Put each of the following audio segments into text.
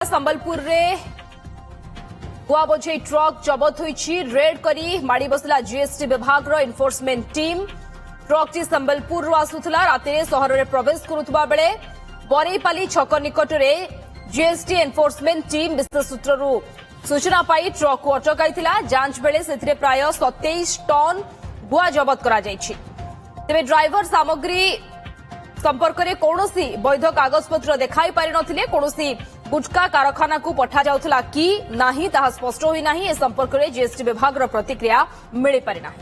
संबलपुर रे गुआ बोझे truck जबत होईछि red करी माड़ी बसला जीएसटी विभाग रो एनफोर्समेंट टीम ट्रक टी संबलपुर रो आसुथला राति रे शहर रे प्रवेश करुथबा बेले बरेपाली छक निकट रे जीएसटी एनफोर्समेंट टीम विशेष सूत्ररू सूचना पाई ट्रक को अटकाइथिला जांच बेले सेथिरे प्राय 27 टन गुआ जबत करा जायछि। तेबे ड्राइवर सामग्री संपर्क में कौनसी वैध कागजपत्र देखाई पारि नथिले कौनसी गुटका कारखाना को पठा जाउथला कि नाही ताहा स्पष्ट होई नाही। ए संपर्क में जीएसटी विभाग रो प्रतिक्रिया मिली पारि नाही।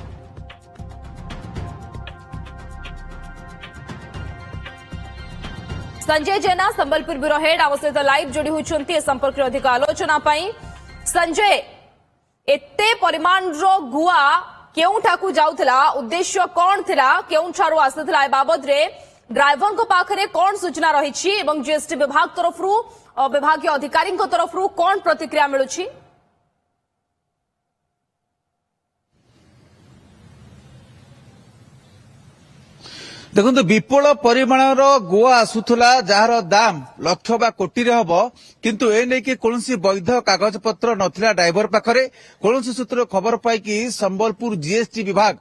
संजय जेना संबलपुर ब्यूरो हेड आम सहित लाइव जोड़ी होइछन्ती ए संपर्क में अधिक आलोचना पाई। संजय एते परिमाण रो गुआ केउठाकू जाउथला उद्देश्य कोन थिला केउठारु आसुथला ए बाबद रे ड्राइवर को पाखरे कौन सूचना रही एवं जीएसटी विभाग तरफ विभाग अधिकारी तरफ कौन प्रतिक्रिया मिलुछि? देखो विपुल परिमाणर गुआ आसुला जार दाम लक्ष बा कोटी हम किंतु ए नहीं कि कौन वैध कागज पत्र नथिला ड्राइवर पाखरे कौन सूत्र खबर पाई संबलपुर जीएसटी विभाग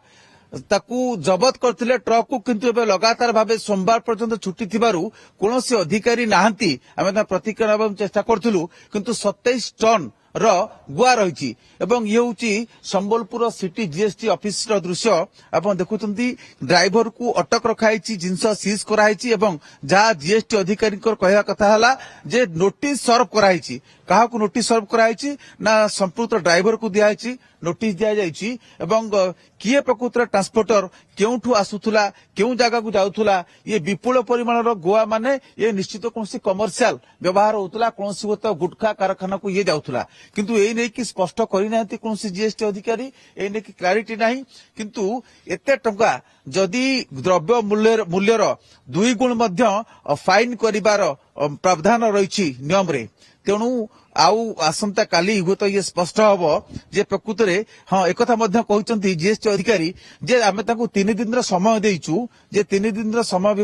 ताकू जबत करथिले ट्रक को किंतु एबे लगातार भाबे सोमवार पर्यंत छुट्टी थिबारु कोनोसी अधिकारी नाहंती आमे प्रतिक्रिया नेबाक चेष्टा करथिलु किंतु 27 टन रो गुआ रही एवं ये हूँ संबलपुर सिटी जीएसटी ऑफिस रो दृश्य आप देखुंती ड्राइवर को अटक रखाई जिनस सीज कराई एवं जहाँ जीएसटी अधिकारी कहवा कथा है जे नोटिस सर्व कराई क्या नोटिस सर्व कराई ना संपुक्त ड्राइवर को दिखाई नोटिस दि जाइए एवं किए प्रकृत ट्रांसपोर्टर केउठू आसुला केउ जगह को जाउथुला ये विपुल परिमाणर गुआ माने ये निश्चित कौन कमर्शियल व्यवहार होता कौन गुटखा कारखाना को ये जाउथुला किंतु ए नहीं कि स्पष्ट करना कौन जीएसटी अधिकारी ए नहीं कि क्लारिटी नहीं किंतु एते टंका जदि द्रव्य मूल्यर 2 गुण फाइन करिवार प्रावधान रही नियम रे तेणु आउ आसंता काली हुए तो ये स्पष्ट हम जे प्रकृत में हाँ एक कहते जीएसटी अधिकारी जे आमे ताकू 3 दिन समय देइचु जे 3 दिन समय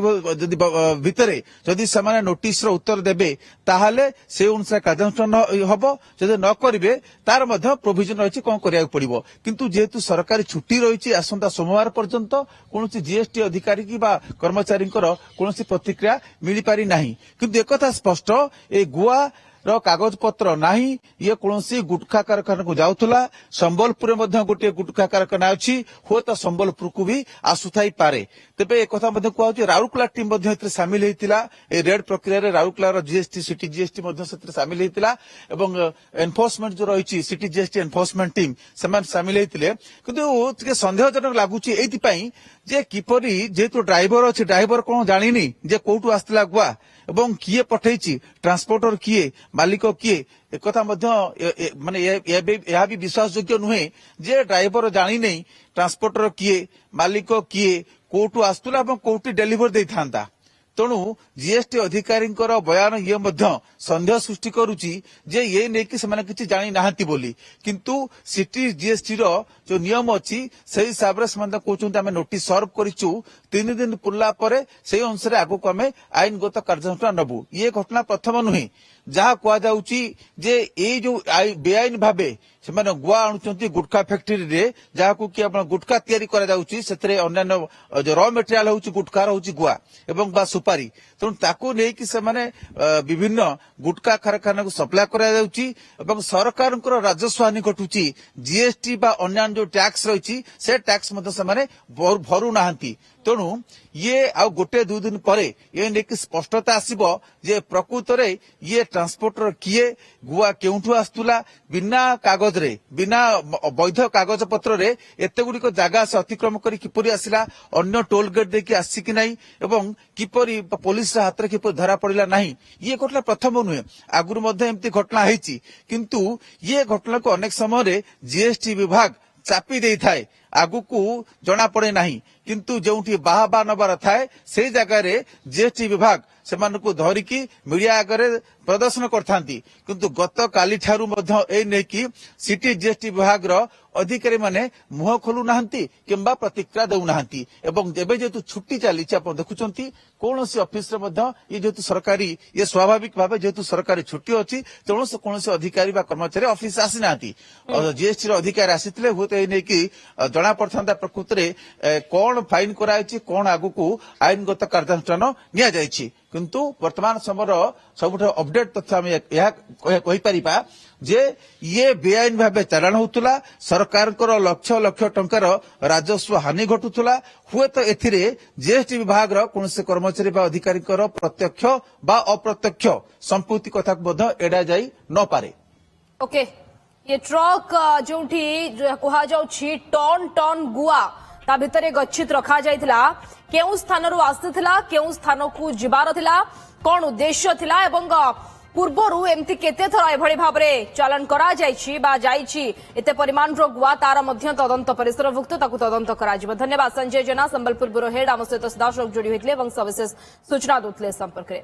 भितर जदि से नोटिस उत्तर देबे ताहाले से अनुसार कार्यानुष्ठान हम जदि न करिवे तार मध्य प्रोविजन रही कौन करिया पड़िबो किंतु जेहेतु सरकारी छुट्टी रही आसंता सोमवार पर्यंत कौन जीएसटी अधिकारी की कर्मचारी कौन प्रतिक्रिया मिल पारि नाही किंतु एक स्पष्ट ए गुआ रो कागज पत्र नाही ये कौनसी गुटखा कारखाना को जाउथला संबलपुर में गोटे गुटखा कारखाना अच्छी हो तो संबलपुर को भी आसुथाई पारे तेबे एक कथा कहूँ राउरकेला टीम सामिल होता रेड प्रक्रिया राउरकेला जीएसटी सिटी जीएसटी सामिल होता एनफोर्समेंट जो रही सिटी जीएसटी एनफोर्समेंट टीम से सामिल होते किंतु सन्देहजनक लगुच जे किपरि जेहेतु ड्राइवर अच्छी ड्राइवर कौन जानी जे कौटू आसला गुआ एवं किए पठेची ट्रांसपोर्टर किए मालिक किए एक माने यह भी विश्वास योग्य नुहे जे ड्राइवर जानी नहीं ट्रांसपोर्टर किए मालिक किए कौटू आसुला कौटी डेलीवर दे था तेणु जीएसटी अधिकारी बयान ये सन्देह सृष्टि करुच्ची जे ये नहीं कि से किसी जानी नाहंती बोली किंतु सिटी जीएसटी रो जो नियम अच्छी से हिसाब से कहते आम नोटिस सर्व करूँ 3 दिन पुरला से अनुसार आगक आम आईनगत कार्यानुष्ठान नबू ये घटना प्रथम नुहे जहाँ कहुची जे ये जो बेआईन भावे से गुआ आणुंट गुटखा फैक्ट्री रे जहाँ को कि गुटखा तैयारी अन्य जो रॉ मेटेरियल हूँ गुटखार हूँ गुआ एवं बा सुपारी तेणु ताकू नहीं कि विभिन्न गुटखा कारखाना को सप्लाई कर सरकार राजस्व हानि घटुची जीएसटी बा अन्य जो टैक्स रही से टैक्स भरू ना तेणु ये आ गोटे 2 दिन पर ये नहीं कि स्पष्टता आसब जे प्रकृत में ये ट्रांसपोर्टर किए गुआ केउठू आसुला बिना कागज रे बिना वैध कागज पत्र रे एते गुड़िक जगह से अतिक्रम करी किपरि आसिला अन्य टोल गेट देखिए आसी कि नहीं एवं किपरि पुलिस हाथ में किपरि धरा पड़ा नहीं ये घटना प्रथम नुहे आगुरी एमती घटना होती किंतु ये घटना को अनेक समय जीएसटी विभाग चापी दे थाए आगु को जना पड़े नहीं किंतु जो बाहा नबार थाए से जगह जीएसटी विभाग ସେମାନଙ୍କୁ ଧରିକି ମିଡିଆ ଆଗରେ ପ୍ରଦର୍ଶନ କରିଥାନ୍ତି କିନ୍ତୁ ଗତକାଲି ଠାରୁ ମଧ୍ୟ ଏ ନେଇକି ସିଟି ଜିଏସଟି ବିଭାଗର ଅଧିକାରୀ ମାନେ ମୁହଁ ଖୋଲୁନାହାନ୍ତି କିମ୍ବା ପ୍ରତିକ୍ରିୟା ଦେଉନାହାନ୍ତି ଏବଂ ଏବେ ଯେହେତୁ ଛୁଟି ଚାଲିଛି ଆପଣ ଦେଖୁଛନ୍ତି କୌଣସି ଅଫିସରେ ମଧ୍ୟ ଇଏ ଯେହେତୁ ସରକାରୀ ଇଏ ସ୍ୱାଭାବିକ ଭାବେ ଯେହେତୁ ସରକାରୀ ଛୁଟି ଅଛି ତେଣୁ କୌଣସି ଅଧିକାରୀ ବା କର୍ମଚାରୀ ଅଫିସ ଆସିନାହାନ୍ତି ଜିଏସଟି ର ଅଧିକାରୀ ଆସିଥିଲେ ହୁଏତ ଏ ନେଇକି ଜଣାପଡ଼ିଥାନ୍ତା ପ୍ରକୃତରେ କଣ ଫାଇନ କରାଯାଇଛି କଣ ଆଗକୁ ଆଇନଗତ କାର୍ଯ୍ୟାନୁଷ୍ଠାନ ନିଆଯାଇଛି କିନ୍ତୁ ବର୍ତ୍ତମାନ ସମୟର ସବୁଠାରୁ ଅପଡେଟ ତଥ୍ୟ ଆମେ ଏହା କହିପାରିବା ଯେ ଇଏ ବେଆଇନ ଭାବେ ଚାଲାଣ ହେଉଥିଲା ସରକାରଙ୍କର ଲକ୍ଷ ଲକ୍ଷ ଟଙ୍କାର ରାଜସ୍ୱ ହାନି ଘଟୁଥିଲା ହୁଏତ ଏଥିରେ ଜିଏସଟି ବିଭାଗର କୌଣସି କର୍ମଚାରୀ ବା ଅଧିକାରୀଙ୍କର ପ୍ରତ୍ୟକ୍ଷ ବା ଅପ୍ରତ୍ୟକ୍ଷ ସମ୍ପୃକ୍ତି କଥାକୁ ମଧ୍ୟ ଏଡ଼ାଯାଇ ନପାରେ ओके ये ट्रक जोठी कुहाଯାଉଛି टन टन गुआ ता भितरे गच्छित रखा जाइथिला केउ स्थानरु आस्थिथिला केउ स्थानकु जिबार थिला कोन उद्देश्य थिला एवं पूर्वरु एमती केते थर एभଳି भाबरे चालन करा जाइछि बा जाइछि एते परिमाण रो गुआ तार मध्य तदंत परिसरभुक्त ताकु तदंत करा जिवो धन्यवाद संजय जेना संबलपुर ब्यूरो हेड आम सहित सीधा जोड़ी होइतले एवं सविशेष सूचना दोतले संपर्क रे।